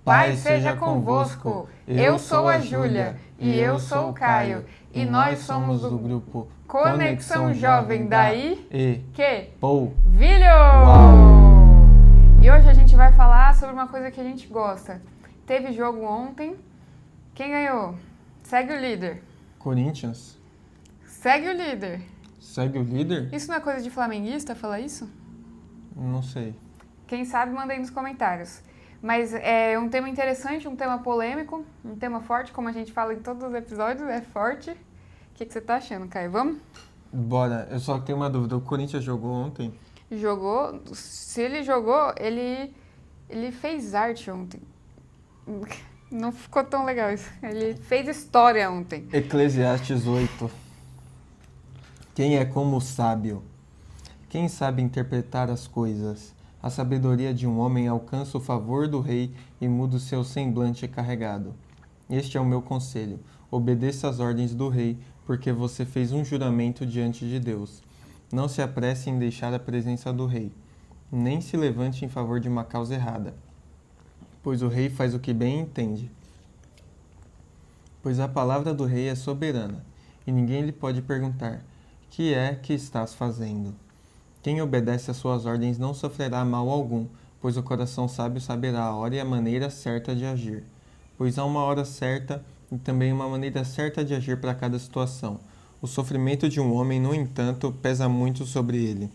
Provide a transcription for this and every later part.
Paz seja convosco. Eu sou a Júlia e eu sou o Caio e nós somos do grupo Conexão Jovem da Polvilho. E hoje a gente vai falar sobre uma coisa que a gente gosta. Teve jogo ontem. Quem ganhou? Segue o líder. Corinthians. Segue o líder. Segue o líder? Isso não é coisa de flamenguista falar isso? Não sei. Quem sabe, manda aí nos comentários. Mas é um tema interessante, um tema polêmico, um tema forte, como a gente fala em todos os episódios, é forte. O que você tá achando, Caio? Vamos? Bora. Eu só tenho uma dúvida. O Corinthians jogou ontem? Jogou. Se ele jogou, ele fez arte ontem. Não ficou tão legal isso. Ele fez história ontem. Eclesiastes 8. Quem é como o sábio? Quem sabe interpretar as coisas? A sabedoria de um homem alcança o favor do rei e muda o seu semblante carregado. Este é o meu conselho. Obedeça às ordens do rei, porque você fez um juramento diante de Deus. Não se apresse em deixar a presença do rei, nem se levante em favor de uma causa errada, pois o rei faz o que bem entende. Pois a palavra do rei é soberana, e ninguém lhe pode perguntar: que é que estás fazendo? Quem obedece às suas ordens não sofrerá mal algum, pois o coração sábio saberá a hora e a maneira certa de agir. Pois há uma hora certa e também uma maneira certa de agir para cada situação. O sofrimento de um homem, no entanto, pesa muito sobre ele.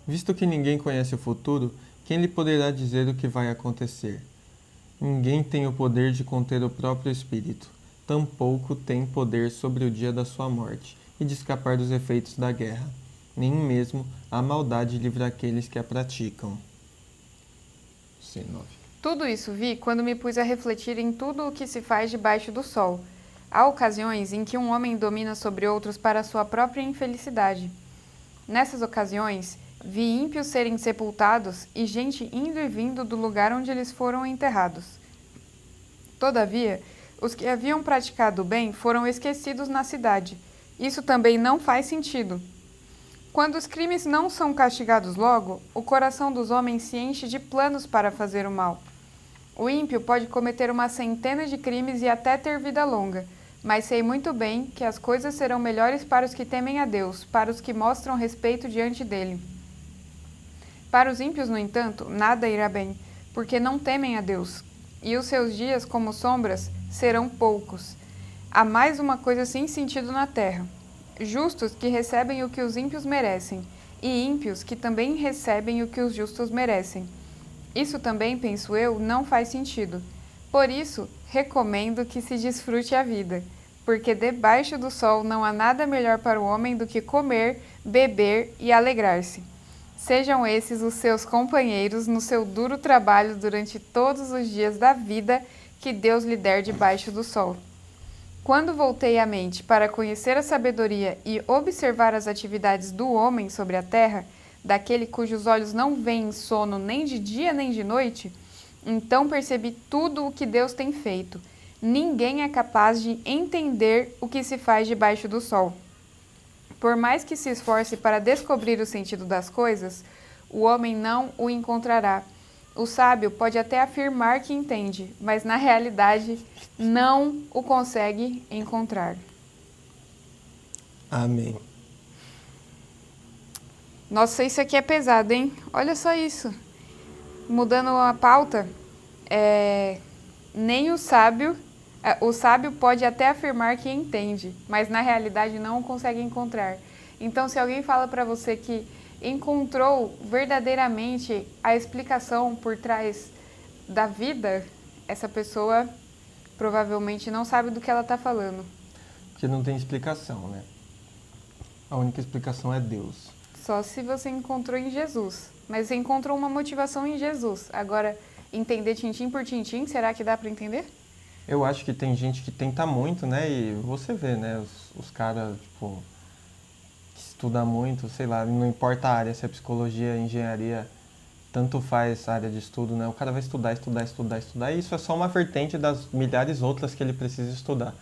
Visto que ninguém conhece o futuro, quem lhe poderá dizer o que vai acontecer? Ninguém tem o poder de conter o próprio espírito, tampouco tem poder sobre o dia da sua morte e de escapar dos efeitos da guerra. Nem mesmo a maldade livra aqueles que a praticam. C9. Tudo isso vi quando me pus a refletir em tudo o que se faz debaixo do sol. Há ocasiões em que um homem domina sobre outros para sua própria infelicidade. Nessas ocasiões, vi ímpios serem sepultados e gente indo e vindo do lugar onde eles foram enterrados. Todavia, os que haviam praticado o bem foram esquecidos na cidade. Isso também não faz sentido. Quando os crimes não são castigados logo, o coração dos homens se enche de planos para fazer o mal. O ímpio pode cometer uma centena de crimes e até ter vida longa, mas sei muito bem que as coisas serão melhores para os que temem a Deus, para os que mostram respeito diante dele. Para os ímpios, no entanto, nada irá bem, porque não temem a Deus, e os seus dias, como sombras, serão poucos. Há mais uma coisa sem sentido na terra: justos que recebem o que os ímpios merecem, e ímpios que também recebem o que os justos merecem. Isso também, penso eu, não faz sentido. Por isso, recomendo que se desfrute a vida, porque debaixo do sol não há nada melhor para o homem do que comer, beber e alegrar-se. Sejam esses os seus companheiros no seu duro trabalho durante todos os dias da vida que Deus lhe der debaixo do sol. Quando voltei a mente para conhecer a sabedoria e observar as atividades do homem sobre a terra, daquele cujos olhos não veem sono nem de dia nem de noite, então percebi tudo o que Deus tem feito. Ninguém é capaz de entender o que se faz debaixo do sol. Por mais que se esforce para descobrir o sentido das coisas, o homem não o encontrará. O sábio pode até afirmar que entende, mas na realidade não o consegue encontrar. Amém. Nossa, isso aqui é pesado, hein? Olha só isso. Mudando a pauta, nem o sábio pode até afirmar que entende, mas na realidade não o consegue encontrar. Então, se alguém fala para você que encontrou verdadeiramente a explicação por trás da vida, essa pessoa provavelmente não sabe do que ela está falando. Porque não tem explicação, né? A única explicação é Deus. Só se você encontrou em Jesus. Mas você encontrou uma motivação em Jesus. Agora, entender tintim por tintim, será que dá para entender? Eu acho que tem gente que tenta muito, né? E você vê, né? Os caras, tipo, que estuda muito, sei lá, não importa a área, se é psicologia, engenharia, tanto faz a área de estudo, né? O cara vai estudar, e isso é só uma vertente das milhares outras que ele precisa estudar.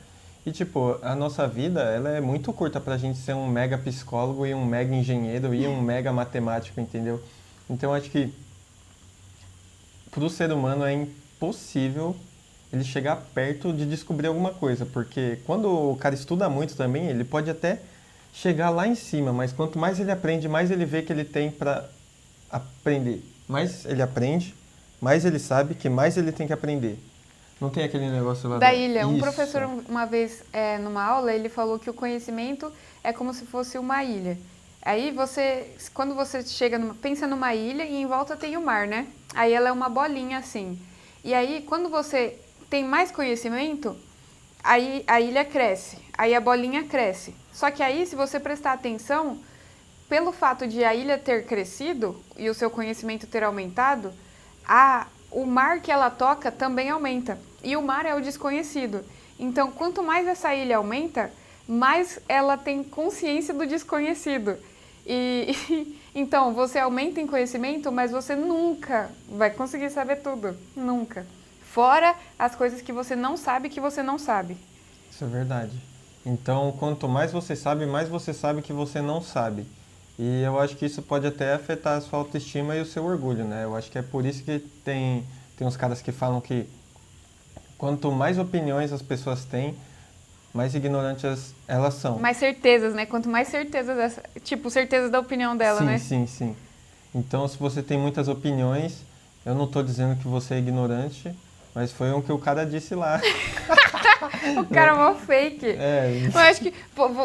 E, tipo, a nossa vida, ela é muito curta pra gente ser um mega psicólogo e um mega engenheiro e um mega matemático, entendeu? Então, acho que pro ser humano é possível ele chegar perto de descobrir alguma coisa, porque quando o cara estuda muito também, ele pode até chegar lá em cima, mas quanto mais ele aprende, mais ele vê que ele tem para aprender. Mais ele aprende, mais ele sabe que mais ele tem que aprender. Não tem aquele negócio lá Da ilha. Um Isso. professor, uma vez, numa aula, ele falou que o conhecimento é como se fosse uma ilha. Aí quando você pensa numa ilha e em volta tem o mar, né? Aí ela é uma bolinha assim. E aí, quando você tem mais conhecimento, aí a ilha cresce, aí a bolinha cresce. Só que aí, se você prestar atenção, pelo fato de a ilha ter crescido e o seu conhecimento ter aumentado, o mar que ela toca também aumenta. E o mar é o desconhecido. Então, quanto mais essa ilha aumenta, mais ela tem consciência do desconhecido. Então, você aumenta em conhecimento, mas você nunca vai conseguir saber tudo. Nunca. Fora as coisas que você não sabe que você não sabe. Isso é verdade. Então, quanto mais você sabe que você não sabe. E eu acho que isso pode até afetar a sua autoestima e o seu orgulho, né? Eu acho que é por isso que tem uns caras que falam que quanto mais opiniões as pessoas têm, mais ignorantes elas são. Mais certezas, né? Quanto mais certezas, certezas da opinião dela, sim, né? Sim. Então, se você tem muitas opiniões, eu não estou dizendo que você é ignorante, mas foi o que o cara disse lá. O cara é mó fake. É. Eu acho que...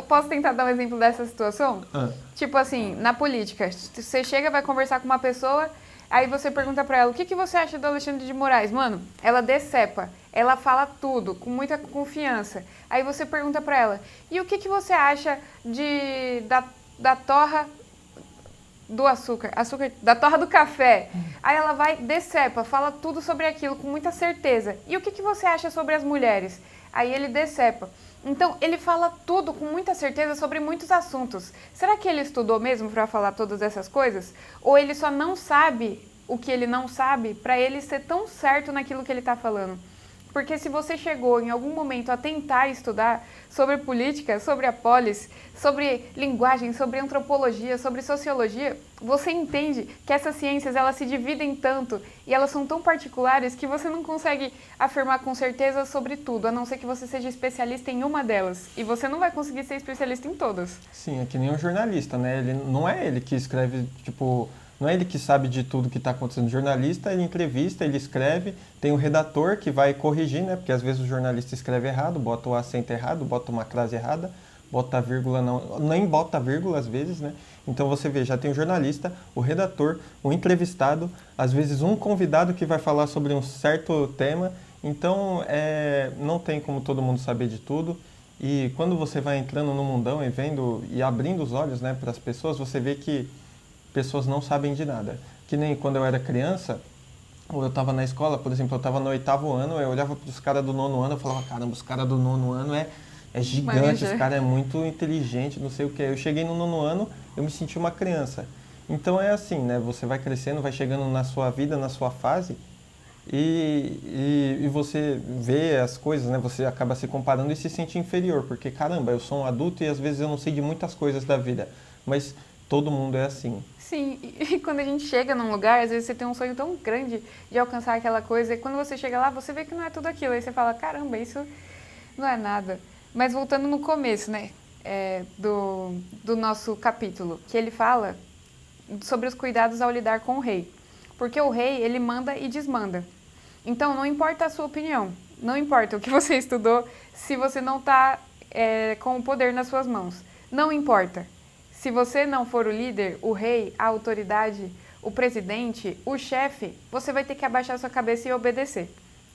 Posso tentar dar um exemplo dessa situação? Ah. Tipo assim, na política, você chega, vai conversar com uma pessoa, aí você pergunta pra ela, o que você acha do Alexandre de Moraes? Mano, ela decepa, ela fala tudo, com muita confiança. Aí você pergunta pra ela, e o que você acha da torra do açúcar, da torra do café? Aí ela vai, decepa, fala tudo sobre aquilo com muita certeza. E o que você acha sobre as mulheres? Aí ele decepa. Então, ele fala tudo com muita certeza sobre muitos assuntos. Será que ele estudou mesmo para falar todas essas coisas? Ou ele só não sabe o que ele não sabe para ele ser tão certo naquilo que ele está falando? Porque se você chegou em algum momento a tentar estudar sobre política, sobre a polis, sobre linguagem, sobre antropologia, sobre sociologia, você entende que essas ciências elas se dividem tanto e elas são tão particulares que você não consegue afirmar com certeza sobre tudo, a não ser que você seja especialista em uma delas. E você não vai conseguir ser especialista em todas. Sim, é que nem um jornalista, né? Não é ele que escreve, tipo... Não é ele que sabe de tudo que está acontecendo. O jornalista, ele entrevista, ele escreve, tem o redator que vai corrigir, né? Porque às vezes o jornalista escreve errado, bota o acento errado, bota uma crase errada, bota a vírgula, nem bota a vírgula às vezes, né? Então você vê, já tem o jornalista, o redator, o entrevistado, às vezes um convidado que vai falar sobre um certo tema. Então não tem como todo mundo saber de tudo. E quando você vai entrando no mundão e vendo e abrindo os olhos, né, para as pessoas, você vê que pessoas não sabem de nada. Que nem quando eu era criança, ou eu estava na escola, por exemplo, eu estava no 8º ano, eu olhava para os caras do 9º ano, eu falava, caramba, os caras do 9º ano é gigante, os caras é muito inteligente, não sei o que. Eu cheguei no 9º ano, eu me senti uma criança. Então é assim, né? Você vai crescendo, vai chegando na sua vida, na sua fase, e você vê as coisas, né? Você acaba se comparando e se sente inferior, porque caramba, eu sou um adulto e às vezes eu não sei de muitas coisas da vida, mas todo mundo é assim. Sim, e quando a gente chega num lugar, às vezes você tem um sonho tão grande de alcançar aquela coisa, e quando você chega lá, você vê que não é tudo aquilo, aí você fala, caramba, isso não é nada. Mas voltando no começo, né, do nosso capítulo, que ele fala sobre os cuidados ao lidar com o rei. Porque o rei, ele manda e desmanda. Então, não importa a sua opinião, não importa o que você estudou, se você não está com o poder nas suas mãos. Não importa. Se você não for o líder, o rei, a autoridade, o presidente, o chefe, você vai ter que abaixar sua cabeça e obedecer.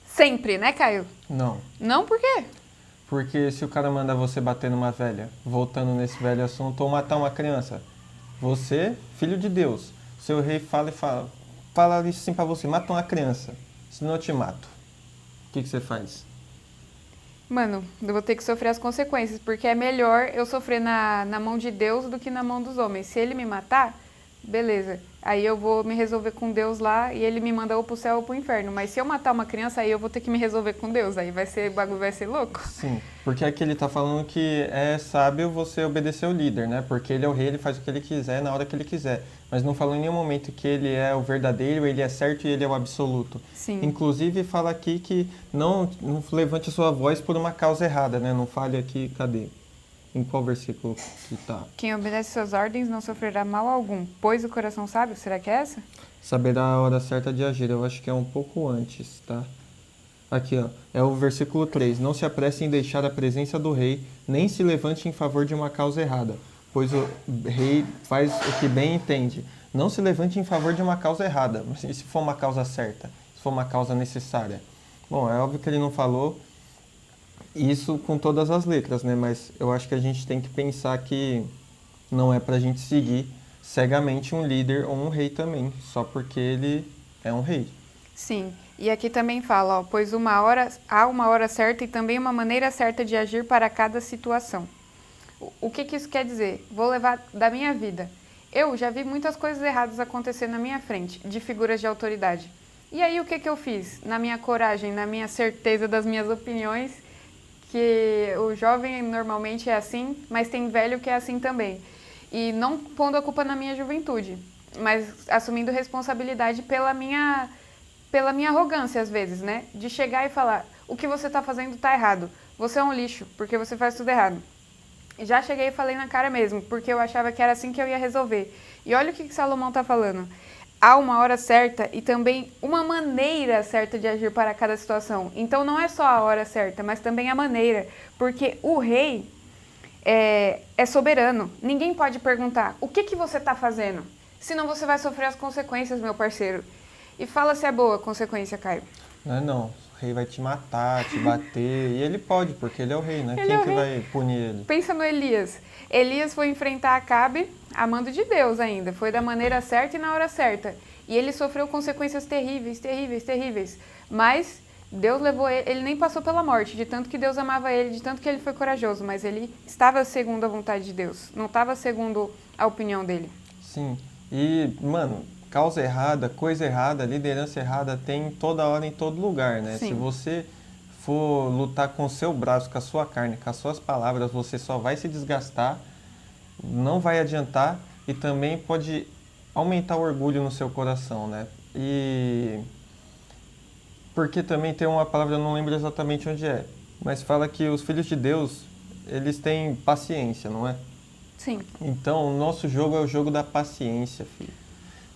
Sempre, né, Caio? Não. Não por quê? Porque se o cara manda você bater numa velha, voltando nesse velho assunto, ou matar uma criança, você, filho de Deus, seu rei fala isso assim pra você, mata uma criança, senão eu te mato. O que você faz? Mano, eu vou ter que sofrer as consequências, porque é melhor eu sofrer na mão de Deus do que na mão dos homens. Se ele me matar, beleza. Aí eu vou me resolver com Deus lá e ele me manda ou pro céu ou pro inferno. Mas se eu matar uma criança, aí eu vou ter que me resolver com Deus. Aí o bagulho vai ser louco. Sim, porque aqui ele tá falando que é sábio você obedecer o líder, né? Porque ele é o rei, ele faz o que ele quiser na hora que ele quiser. Mas não falou em nenhum momento que ele é o verdadeiro, ele é certo e ele é o absoluto. Sim. Inclusive fala aqui que não levante a sua voz por uma causa errada, né? Não fale aqui, cadê? Em qual versículo que tá? Quem obedece suas ordens não sofrerá mal algum, pois o coração sábio, será que é essa? Saberá a hora certa de agir. Eu acho que é um pouco antes, tá? Aqui, ó, é o versículo 3. Não se apresse em deixar a presença do rei, nem se levante em favor de uma causa errada, pois o rei faz o que bem entende. Não se levante em favor de uma causa errada, mas e se for uma causa certa? Se for uma causa necessária? Bom, é óbvio que ele não falou isso com todas as letras, né? Mas eu acho que a gente tem que pensar que não é pra gente seguir cegamente um líder ou um rei também, só porque ele é um rei. Sim, e aqui também fala, ó, pois há uma hora certa e também uma maneira certa de agir para cada situação. O que isso quer dizer? Vou levar da minha vida. Eu já vi muitas coisas erradas acontecer na minha frente, de figuras de autoridade. E aí o que eu fiz? Na minha coragem, na minha certeza das minhas opiniões, que o jovem normalmente é assim, mas tem velho que é assim também. E não pondo a culpa na minha juventude, mas assumindo responsabilidade pela minha arrogância, às vezes, né? De chegar e falar, o que você está fazendo está errado. Você é um lixo, porque você faz tudo errado. Já cheguei e falei na cara mesmo, porque eu achava que era assim que eu ia resolver. E olha o que Salomão está falando. Há uma hora certa e também uma maneira certa de agir para cada situação. Então não é só a hora certa, mas também a maneira. Porque o rei é soberano. Ninguém pode perguntar, o que você está fazendo? Senão você vai sofrer as consequências, meu parceiro. E fala se é boa a consequência, Caio. Não é não. O rei vai te matar, te bater. E ele pode, porque ele é o rei, né? Ele Quem é o que rei. vai punir ele? Pensa no Elias. Elias foi enfrentar Acabe a mando de Deus ainda. Foi da maneira certa e na hora certa. E ele sofreu consequências terríveis, terríveis, terríveis. Mas Deus levou ele nem passou pela morte, de tanto que Deus amava ele, de tanto que ele foi corajoso. Mas ele estava segundo a vontade de Deus. Não estava segundo a opinião dele. Sim. E, mano, causa errada, coisa errada, liderança errada tem toda hora em todo lugar, né? Sim. Se você for lutar com o seu braço, com a sua carne, com as suas palavras, você só vai se desgastar, não vai adiantar e também pode aumentar o orgulho no seu coração, né? E porque também tem uma palavra, eu não lembro exatamente onde é, mas fala que os filhos de Deus, eles têm paciência, não é? Sim. Então, o nosso jogo é o jogo da paciência, filho.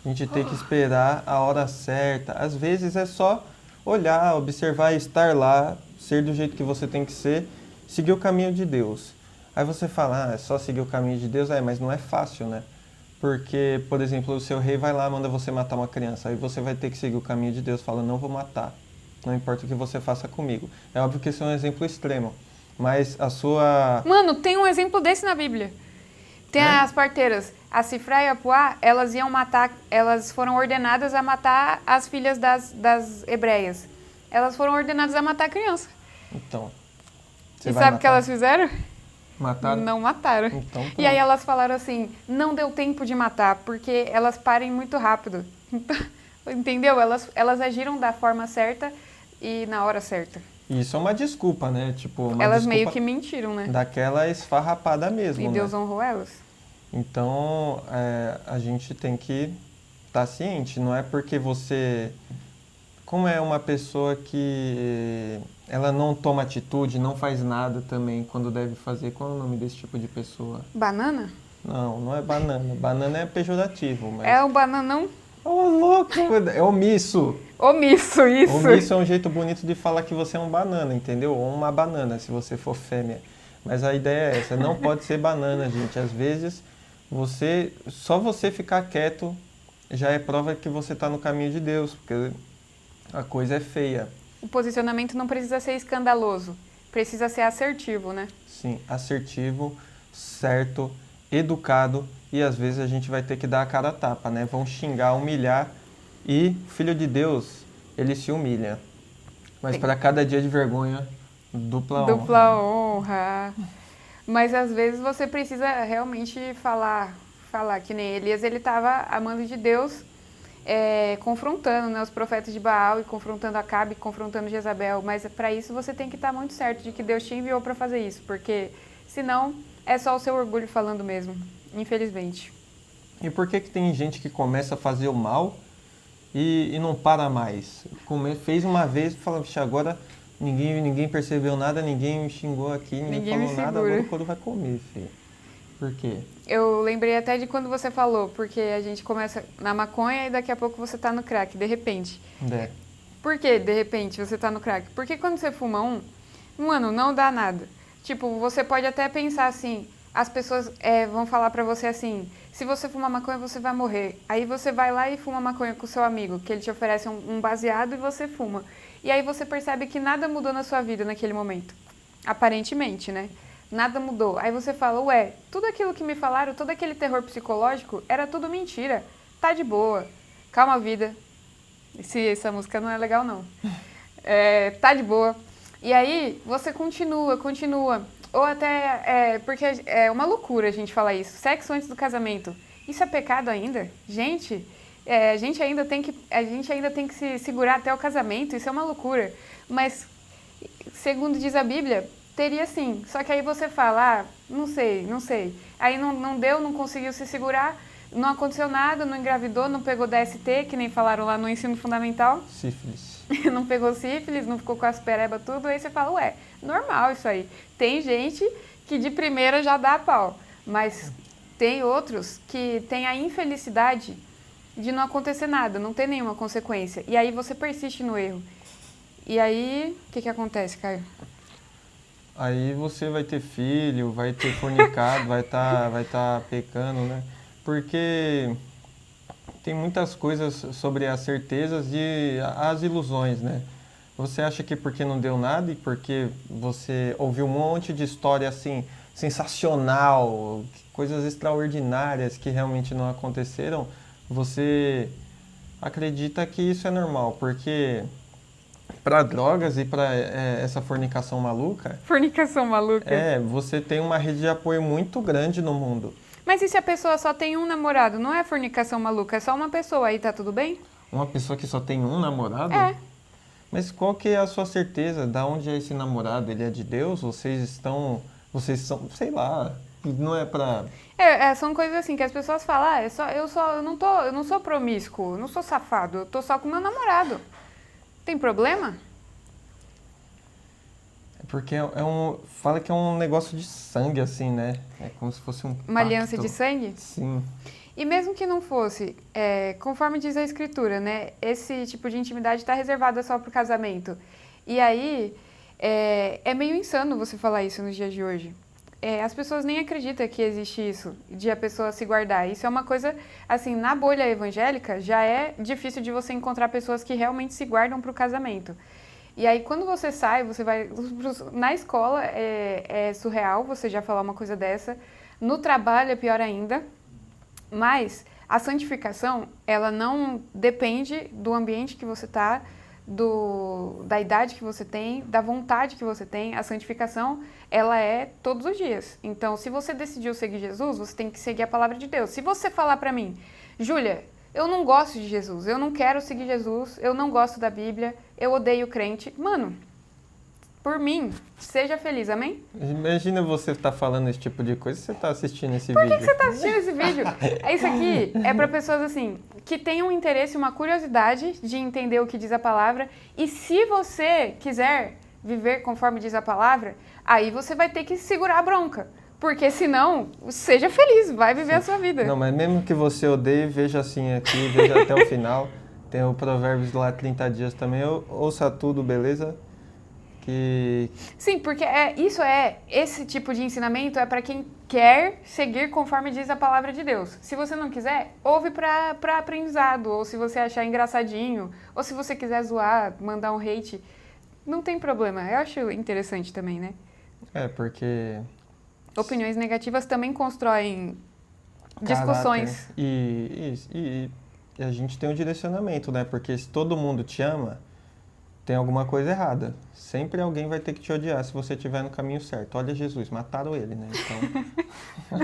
A gente tem que esperar a hora certa. Às vezes é só olhar, observar, estar lá, ser do jeito que você tem que ser, seguir o caminho de Deus. Aí você fala, é só seguir o caminho de Deus? Mas não é fácil, né? Porque, por exemplo, o seu rei vai lá, manda você matar uma criança. Aí você vai ter que seguir o caminho de Deus, fala, não vou matar. Não importa o que você faça comigo. É óbvio que esse é um exemplo extremo. Mas a sua... Mano, tem um exemplo desse na Bíblia. Tem as parteiras, a Sifra e a Puá, elas foram ordenadas a matar as filhas das hebreias. Elas foram ordenadas a matar a criança. Então, E sabe o que elas fizeram? Mataram? Não mataram. Então, pronto. E aí elas falaram assim, não deu tempo de matar, porque elas parem muito rápido. Então, entendeu? Elas agiram da forma certa e na hora certa. Isso é uma desculpa, né? Tipo, uma Elas desculpa meio que mentiram, né? daquela esfarrapada mesmo, E Deus né? honrou elas. Então, a gente tem que estar ciente. Não é porque você... Como é uma pessoa que ela não toma atitude, não faz nada também quando deve fazer. Qual é o nome desse tipo de pessoa? Banana? Não, não é banana. Banana é pejorativo, mas... É o bananão Ô, louco! É omisso! omisso, isso. Omisso é um jeito bonito de falar que você é um banana, entendeu? Ou uma banana, se você for fêmea. Mas a ideia é essa, não pode ser banana, gente. Às vezes, só você ficar quieto já é prova que você está no caminho de Deus, porque a coisa é feia. O posicionamento não precisa ser escandaloso, precisa ser assertivo, né? Sim, assertivo, certo, educado e às vezes a gente vai ter que dar a cara a tapa, né? Vão xingar, humilhar e filho de Deus, ele se humilha. Mas para cada dia de vergonha, dupla honra. Dupla honra. Mas às vezes você precisa realmente falar falar, que nem Elias, ele estava amando de Deus, confrontando, né, os profetas de Baal e confrontando Acabe, confrontando Jezabel, mas para isso você tem que estar muito certo de que Deus te enviou para fazer isso, porque senão é só o seu orgulho falando mesmo, infelizmente. E por que tem gente que começa a fazer o mal e não para mais? Fez uma vez e fala, vixe, agora ninguém percebeu nada, ninguém me xingou aqui, ninguém falou nada, agora o couro vai comer, filho. Por quê? Eu lembrei até de quando você falou, porque a gente começa na maconha e daqui a pouco você tá no crack, de repente. É. Por que de repente você tá no crack? Porque quando você fuma mano, não dá nada. Tipo, você pode até pensar assim, as pessoas vão falar pra você assim, se você fumar maconha você vai morrer. Aí você vai lá e fuma maconha com o seu amigo, que ele te oferece um baseado e você fuma. E aí você percebe que nada mudou na sua vida naquele momento. Aparentemente, né? Nada mudou. Aí você fala, ué, tudo aquilo que me falaram, todo aquele terror psicológico, era tudo mentira. Tá de boa. Calma, vida. Essa música não é legal, não. Tá de boa. E aí você continua. Ou até, porque é uma loucura a gente falar isso. Sexo antes do casamento. Isso é pecado ainda? Gente, a gente ainda tem que se segurar até o casamento. Isso é uma loucura. Mas, segundo diz a Bíblia, teria sim. Só que aí você fala, não sei. Aí não deu, não conseguiu se segurar, não aconteceu nada, não engravidou, não pegou DST, que nem falaram lá no ensino fundamental. Sífilis. Não pegou sífilis, não ficou com as perebas tudo, aí você fala, ué, normal isso aí. Tem gente que de primeira já dá pau, mas tem outros que têm a infelicidade de não acontecer nada, não ter nenhuma consequência. E aí você persiste no erro. E aí, o que acontece, Caio? Aí você vai ter filho, vai ter fornicado, vai tá pecando, né? Porque tem muitas coisas sobre as certezas e as ilusões, né? Você acha que porque não deu nada e porque você ouviu um monte de história assim, sensacional, coisas extraordinárias que realmente não aconteceram, você acredita que isso é normal, porque para drogas e para essa fornicação maluca... Fornicação maluca? Você tem uma rede de apoio muito grande no mundo. Mas e se a pessoa só tem um namorado? Não é fornicação maluca, é só uma pessoa, aí tá tudo bem? Uma pessoa que só tem um namorado? É. Mas qual que é a sua certeza? Da onde é esse namorado? Ele é de Deus? Vocês são, sei lá, não é pra... São coisas assim que as pessoas falam, eu não sou promíscuo, eu não sou safado, eu tô só com meu namorado. Tem problema? Porque fala que é um negócio de sangue, assim, né? É como se fosse uma aliança de sangue? Sim. E mesmo que não fosse, conforme diz a Escritura, né? Esse tipo de intimidade está reservada só para o casamento. E aí, é meio insano você falar isso nos dias de hoje. As pessoas nem acreditam que existe isso, de a pessoa se guardar. Isso é uma coisa, assim, na bolha evangélica, já é difícil de você encontrar pessoas que realmente se guardam para o casamento. E aí, quando você sai, você vai... Na escola é surreal você já falar uma coisa dessa. No trabalho é pior ainda. Mas a santificação, ela não depende do ambiente que você está, da idade que você tem, da vontade que você tem. A santificação, ela é todos os dias. Então, se você decidiu seguir Jesus, você tem que seguir a palavra de Deus. Se você falar para mim, Júlia, eu não gosto de Jesus, eu não quero seguir Jesus, eu não gosto da Bíblia, eu odeio crente. Mano, por mim, seja feliz, amém? Imagina você estar falando esse tipo de coisa e você está assistindo esse vídeo. Por que você está assistindo esse vídeo? Isso aqui é para pessoas assim, que tenham um interesse, uma curiosidade de entender o que diz a palavra. E se você quiser viver conforme diz a palavra, aí você vai ter que segurar a bronca. Porque senão, seja feliz, vai viver a sua vida. Não, mas mesmo que você odeie, veja assim aqui, veja até o final. Tem o Provérbios lá, 30 dias também. Ouça tudo, beleza? Sim, porque esse tipo de ensinamento é para quem quer seguir conforme diz a palavra de Deus. Se você não quiser, ouve para aprendizado, ou se você achar engraçadinho, ou se você quiser zoar, mandar um hate, não tem problema. Eu acho interessante também, né? Porque... Opiniões negativas também constroem discussões. E a gente tem um direcionamento, né? Porque se todo mundo te ama, tem alguma coisa errada. Sempre alguém vai ter que te odiar se você estiver no caminho certo. Olha Jesus, mataram ele, né? Então,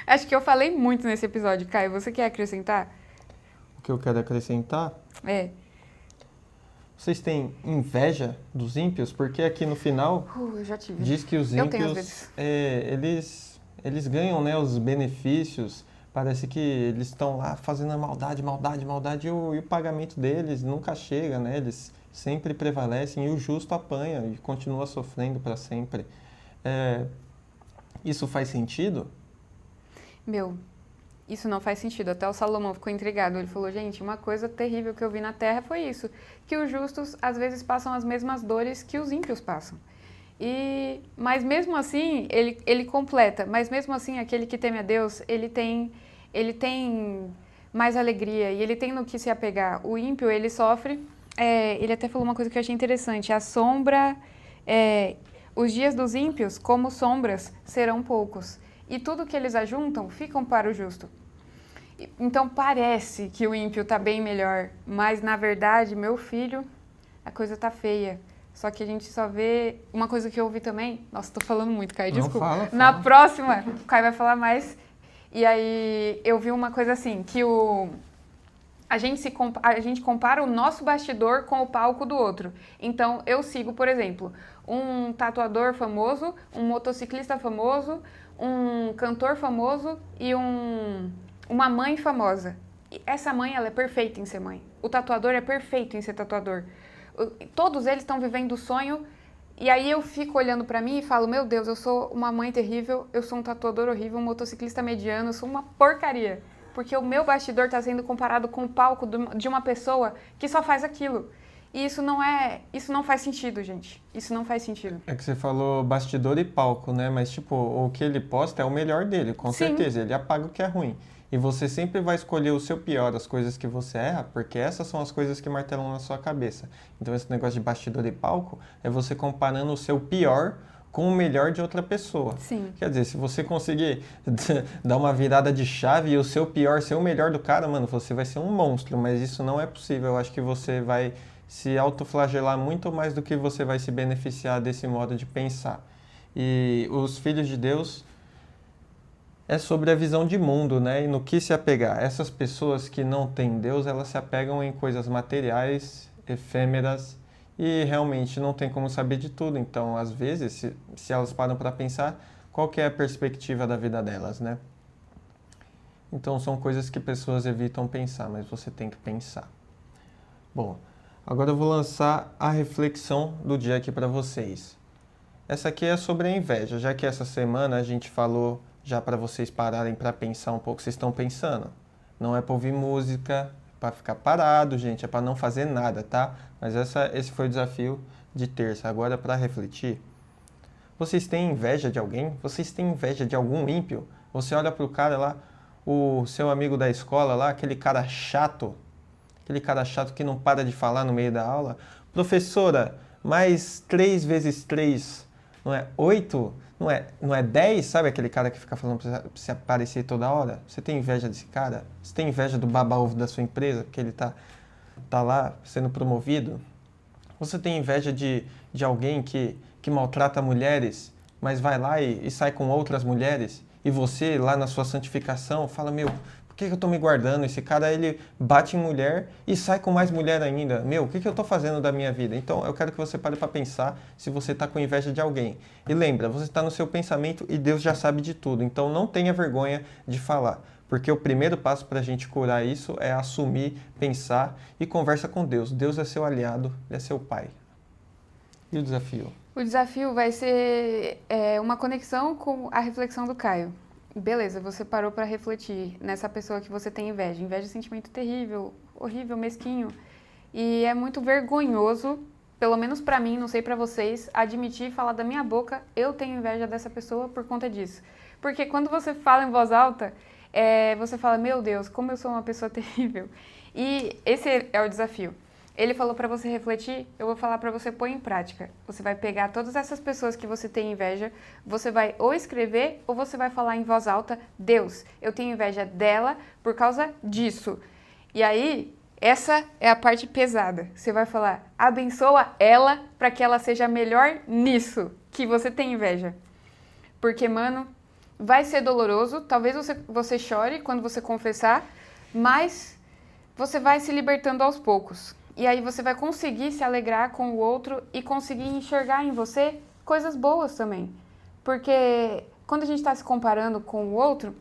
Acho que eu falei muito nesse episódio, Caio. Você quer acrescentar? o que eu quero acrescentar, É. vocês têm inveja dos ímpios? Porque aqui no final Eu já tive. diz que os Eu tenho às ímpios, vezes. eles ganham, né, os benefícios. Parece que eles estão lá fazendo maldade, e o pagamento deles nunca chega, né? Eles sempre prevalecem e o justo apanha e continua sofrendo para sempre. Isso faz sentido? Meu, isso não faz sentido. Até o Salomão ficou intrigado. Ele falou, gente, uma coisa terrível que eu vi na Terra foi isso. Que os justos, às vezes, passam as mesmas dores que os ímpios passam. Mas mesmo assim, ele completa. Mas mesmo assim, aquele que teme a Deus, ele tem mais alegria e ele tem no que se apegar. O ímpio, ele sofre. Ele até falou uma coisa que eu achei interessante. A sombra... os dias dos ímpios, como sombras, serão poucos. E tudo que eles ajuntam, ficam para o justo. Então, parece que o ímpio está bem melhor. Mas, na verdade, meu filho, a coisa tá feia. Só que a gente só vê... Uma coisa que eu ouvi também... Nossa, tô falando muito, Caio, desculpa. Fala. Na próxima, o Caio vai falar mais. E aí, eu vi uma coisa assim, que a gente compara o nosso bastidor com o palco do outro. Então, eu sigo, por exemplo, um tatuador famoso, um motociclista famoso, um cantor famoso e uma mãe famosa. E essa mãe, ela é perfeita em ser mãe. O tatuador é perfeito em ser tatuador. Todos eles estão vivendo o sonho. E aí eu fico olhando pra mim e falo, meu Deus, eu sou uma mãe terrível, eu sou um tatuador horrível, um motociclista mediano, eu sou uma porcaria. Porque o meu bastidor está sendo comparado com o palco de uma pessoa que só faz aquilo. E isso não faz sentido, gente. Isso não faz sentido. É que você falou bastidor e palco, né? Mas, tipo, o que ele posta é o melhor dele, com Sim. certeza. Ele apaga o que é ruim. E você sempre vai escolher o seu pior, as coisas que você erra, porque essas são as coisas que martelam na sua cabeça. Então, esse negócio de bastidor e palco é você comparando o seu pior com o melhor de outra pessoa. Sim. Quer dizer, se você conseguir dar uma virada de chave e o seu pior ser o melhor do cara, mano, você vai ser um monstro, mas isso não é possível. Eu acho que você vai se autoflagelar muito mais do que você vai se beneficiar desse modo de pensar. E os filhos de Deus é sobre a visão de mundo, né? E no que se apegar. Essas pessoas que não têm Deus, elas se apegam em coisas materiais, efêmeras, e realmente não tem como saber de tudo. Então, às vezes, se elas param para pensar, qual que é a perspectiva da vida delas, né? Então, são coisas que pessoas evitam pensar, mas você tem que pensar. Bom, agora eu vou lançar a reflexão do dia aqui para vocês. Essa aqui é sobre a inveja, já que essa semana a gente falou já para vocês pararem para pensar um pouco. Vocês estão pensando? Não é para ouvir música, para ficar parado, gente, é para não fazer nada, tá? Mas esse foi o desafio de terça. Agora, para refletir, vocês têm inveja de alguém? Vocês têm inveja de algum ímpio? Você olha pro cara lá, o seu amigo da escola lá, aquele cara chato que não para de falar no meio da aula. Professora, mais 3 vezes 3 não é 8? Não é 10? Sabe aquele cara que fica falando pra se aparecer toda hora? Você tem inveja desse cara? Você tem inveja do baba-ovo da sua empresa, que ele tá lá sendo promovido? Você tem inveja de alguém que maltrata mulheres, mas vai lá e sai com outras mulheres? E você, lá na sua santificação, fala, meu, por que eu tô me guardando? Esse cara, ele bate em mulher e sai com mais mulher ainda. Meu, o que eu tô fazendo da minha vida? Então, eu quero que você pare para pensar se você tá com inveja de alguém. E lembra, você está no seu pensamento e Deus já sabe de tudo. Então, não tenha vergonha de falar. Porque o primeiro passo para a gente curar isso é assumir, pensar e conversa com Deus. Deus é seu aliado, Ele é seu pai. E o desafio? O desafio vai ser uma conexão com a reflexão do Caio. Beleza, você parou para refletir nessa pessoa que você tem inveja. Inveja é um sentimento terrível, horrível, mesquinho. E é muito vergonhoso, pelo menos para mim, não sei para vocês, admitir e falar da minha boca, eu tenho inveja dessa pessoa por conta disso. Porque quando você fala em voz alta, você fala, meu Deus, como eu sou uma pessoa terrível. E esse é o desafio. Ele falou para você refletir, eu vou falar para você pôr em prática. Você vai pegar todas essas pessoas que você tem inveja, você vai ou escrever ou você vai falar em voz alta, Deus, eu tenho inveja dela por causa disso. E aí, Essa é a parte pesada. Você vai falar, abençoa ela para que ela seja melhor nisso que você tem inveja. Porque, mano, vai ser doloroso. Talvez você chore quando você confessar, mas você vai se libertando aos poucos. E aí você vai conseguir se alegrar com o outro e conseguir enxergar em você coisas boas também. Porque quando a gente está se comparando com o outro,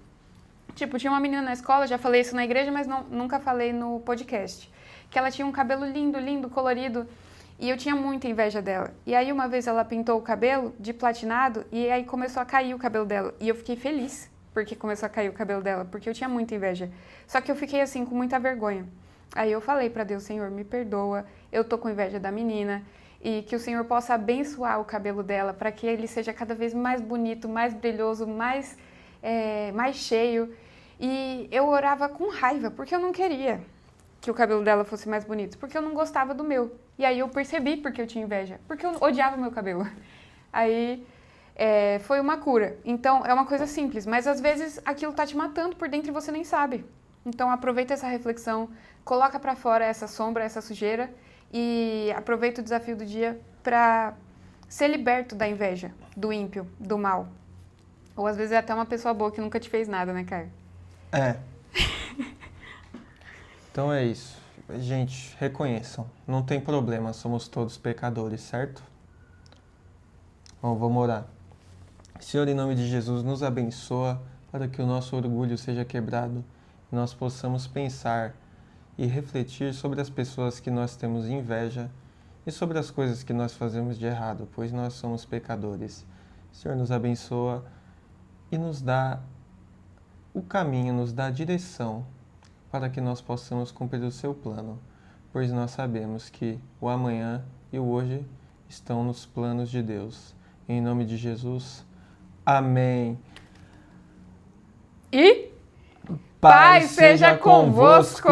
tipo, tinha uma menina na escola, já falei isso na igreja, mas nunca falei no podcast, que ela tinha um cabelo lindo, lindo, colorido, e eu tinha muita inveja dela. E aí uma vez ela pintou o cabelo de platinado e aí começou a cair o cabelo dela. E eu fiquei feliz porque começou a cair o cabelo dela, porque eu tinha muita inveja. Só que eu fiquei assim com muita vergonha. Aí eu falei pra Deus, Senhor, me perdoa, eu tô com inveja da menina e que o Senhor possa abençoar o cabelo dela para que ele seja cada vez mais bonito, mais brilhoso, mais cheio. E eu orava com raiva, porque eu não queria que o cabelo dela fosse mais bonito, porque eu não gostava do meu. E aí eu percebi porque eu tinha inveja, porque eu odiava o meu cabelo. Aí foi uma cura. Então é uma coisa simples, mas às vezes aquilo tá te matando por dentro e você nem sabe. Então aproveita essa reflexão, coloca pra fora essa sombra, essa sujeira e aproveita o desafio do dia pra ser liberto da inveja, do ímpio, do mal. Ou às vezes é até uma pessoa boa que nunca te fez nada, né, Caio? É. Então é isso. Gente, reconheçam. Não tem problema, somos todos pecadores, certo? Bom, vamos orar. Senhor, em nome de Jesus, nos abençoa para que o nosso orgulho seja quebrado e nós possamos pensar e refletir sobre as pessoas que nós temos inveja e sobre as coisas que nós fazemos de errado, pois nós somos pecadores. Senhor, nos abençoa e nos dá o caminho, nos dá a direção para que nós possamos cumprir o seu plano, pois nós sabemos que o amanhã e o hoje estão nos planos de Deus. Em nome de Jesus, amém. E paz seja convosco!